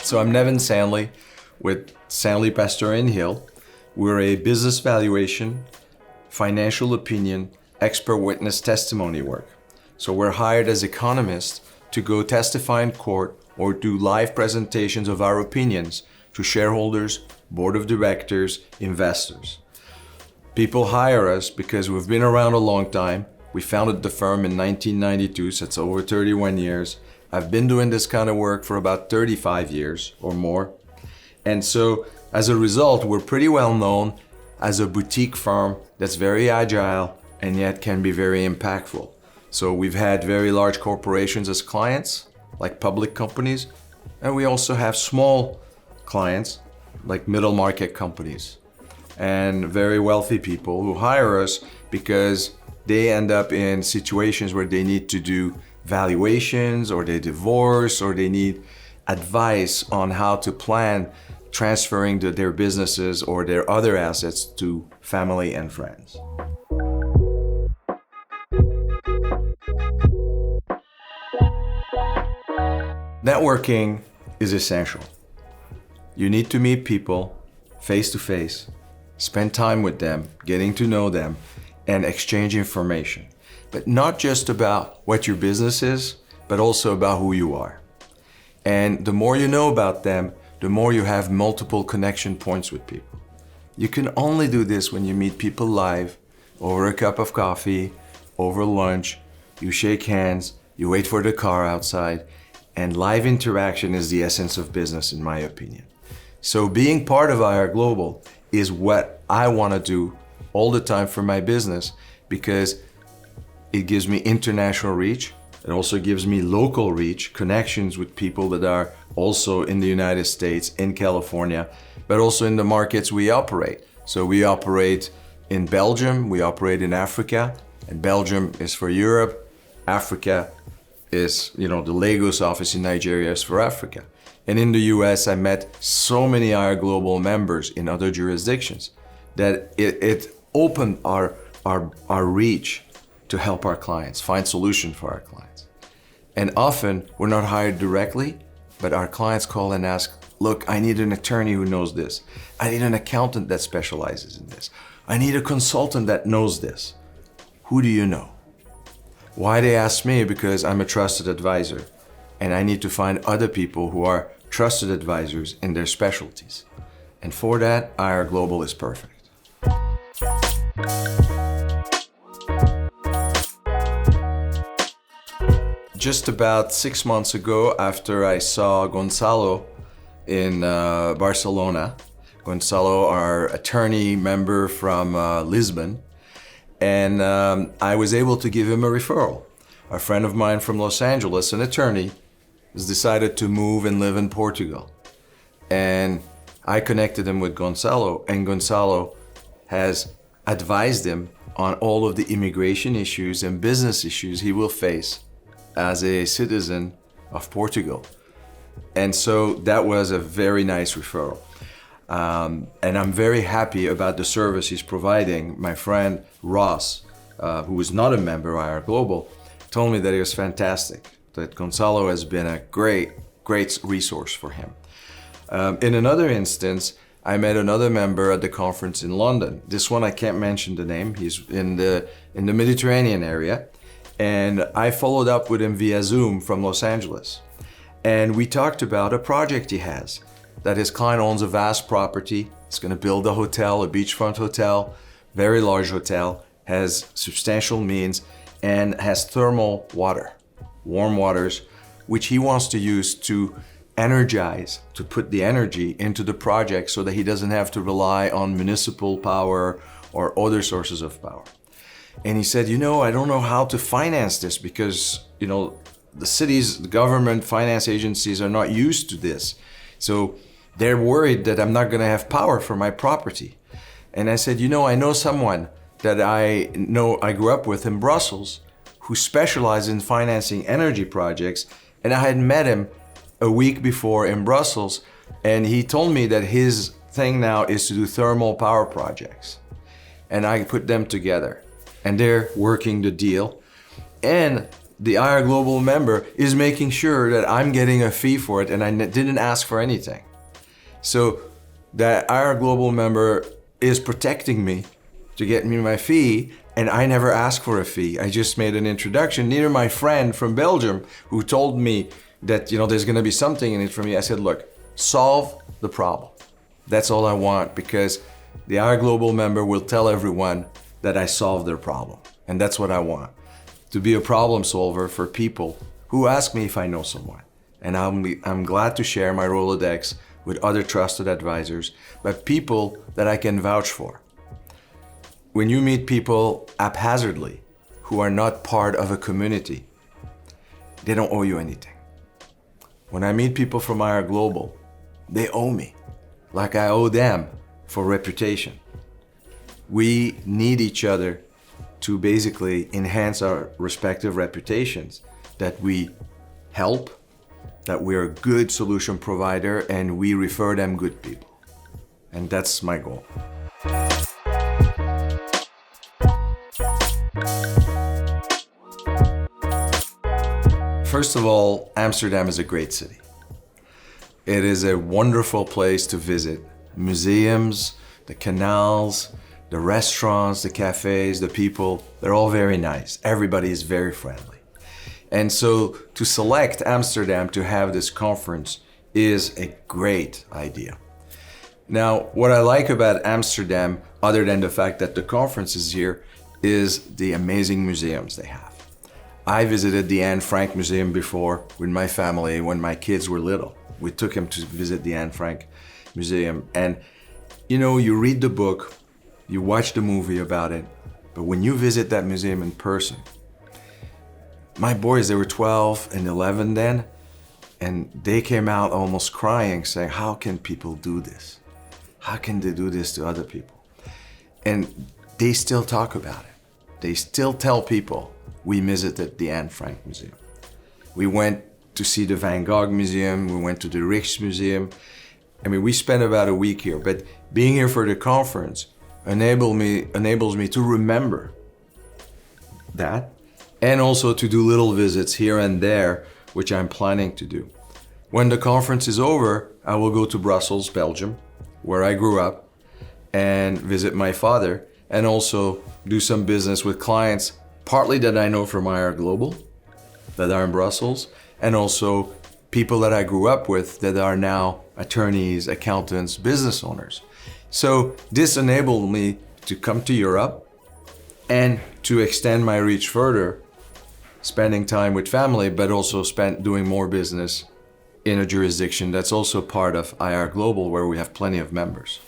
So I'm Nevin Sanli with Sanli Pastore Hill. We're a business valuation, financial opinion, expert witness testimony work. So we're hired as economists to go testify in court or do live presentations of our opinions to shareholders, board of directors, investors. People hire us because we've been around a long time. We founded the firm in 1992, so it's over 31 years. I've been doing this kind of work for about 35 years or more. And so as a result, we're pretty well known as a boutique firm that's very agile and yet can be very impactful. So we've had very large corporations as clients, like public companies, and we also have small clients, like middle market companies, and very wealthy people who hire us because they end up in situations where they need to do valuations, or they divorce, or they need advice on how to plan transferring their businesses or their other assets to family and friends. Networking is essential. You need to meet people face to face, spend time with them, getting to know them, and exchange information. But not just about what your business is, but also about who you are. And the more you know about them, the more you have multiple connection points with people. You can only do this when you meet people live, over a cup of coffee, over lunch, you shake hands, you wait for the car outside, and live interaction is the essence of business, in my opinion. So being part of IR Global is what I want to do all the time for my business, because it gives me international reach. It also gives me local reach, connections with people that are also in the United States, in California, but also in the markets we operate. So we operate in Belgium, we operate in Africa, and Belgium is for Europe. Africa is, the Lagos office in Nigeria is for Africa. And in the US, I met so many IR Global members in other jurisdictions that it opened our reach to help our clients, find solutions for our clients. And often we're not hired directly, but our clients call and ask, look, I need an attorney who knows this. I need an accountant that specializes in this. I need a consultant that knows this. Who do you know? Why they ask me? Because I'm a trusted advisor, and I need to find other people who are trusted advisors in their specialties. And for that, IR Global is perfect. Just about 6 months ago, after I saw Gonzalo in Barcelona, Gonzalo, our attorney member from Lisbon, and I was able to give him a referral. A friend of mine from Los Angeles, an attorney, has decided to move and live in Portugal. And I connected him with Gonzalo, and Gonzalo has advised him on all of the immigration issues and business issues he will face as a citizen of Portugal. And so that was a very nice referral. And I'm very happy about the service he's providing. My friend Ross, who is not a member of IR Global, told me that it was fantastic, that Gonzalo has been a great resource for him. In another instance, I met another member at the conference in London. This one, I can't mention the name. He's in the Mediterranean area. And I followed up with him via Zoom from Los Angeles. And we talked about a project he has, that his client owns a vast property. He's going to build a hotel, a beachfront hotel, very large hotel, has substantial means, and has thermal water, warm waters, which he wants to use to energize, to put the energy into the project so that he doesn't have to rely on municipal power or other sources of power. And he said, I don't know how to finance this because, the cities, the government finance agencies are not used to this. So they're worried that I'm not going to have power for my property. And I said, I know someone that I grew up with in Brussels who specializes in financing energy projects. And I had met him a week before in Brussels, and he told me that his thing now is to do thermal power projects. And I put them together, and they're working the deal. And the IR Global member is making sure that I'm getting a fee for it, and I didn't ask for anything. So that IR Global member is protecting me to get me my fee, and I never asked for a fee. I just made an introduction. Neither my friend from Belgium who told me that, there's gonna be something in it for me. I said, look, solve the problem. That's all I want, because the IR Global member will tell everyone that I solved their problem. And that's what I want, to be a problem solver for people who ask me if I know someone. And I'm glad to share my Rolodex with other trusted advisors, but people that I can vouch for. When you meet people haphazardly who are not part of a community, they don't owe you anything. When I meet people from IR Global, they owe me, like I owe them for reputation. We need each other to basically enhance our respective reputations, that we help, that we're a good solution provider, and we refer them good people. And that's my goal. First of all, Amsterdam is a great city. It is a wonderful place to visit. Museums, the canals, the restaurants, the cafes, the people, they're all very nice. Everybody is very friendly. And so to select Amsterdam to have this conference is a great idea. Now, what I like about Amsterdam, other than the fact that the conference is here, is the amazing museums they have. I visited the Anne Frank Museum before with my family when my kids were little. We took them to visit the Anne Frank Museum. And you read the book, you watch the movie about it, but when you visit that museum in person, my boys, they were 12 and 11 then, and they came out almost crying, saying, how can people do this? How can they do this to other people? And they still talk about it. They still tell people, we visited the Anne Frank Museum. We went to see the Van Gogh Museum, we went to the Rijksmuseum. We spent about a week here, but being here for the conference enables me to remember that, and also to do little visits here and there, which I'm planning to do. When the conference is over, I will go to Brussels, Belgium, where I grew up, and visit my father, and also do some business with clients, partly that I know from IR Global, that are in Brussels, and also people that I grew up with that are now attorneys, accountants, business owners. So this enabled me to come to Europe and to extend my reach further, spending time with family, but also doing more business in a jurisdiction that's also part of IR Global, where we have plenty of members.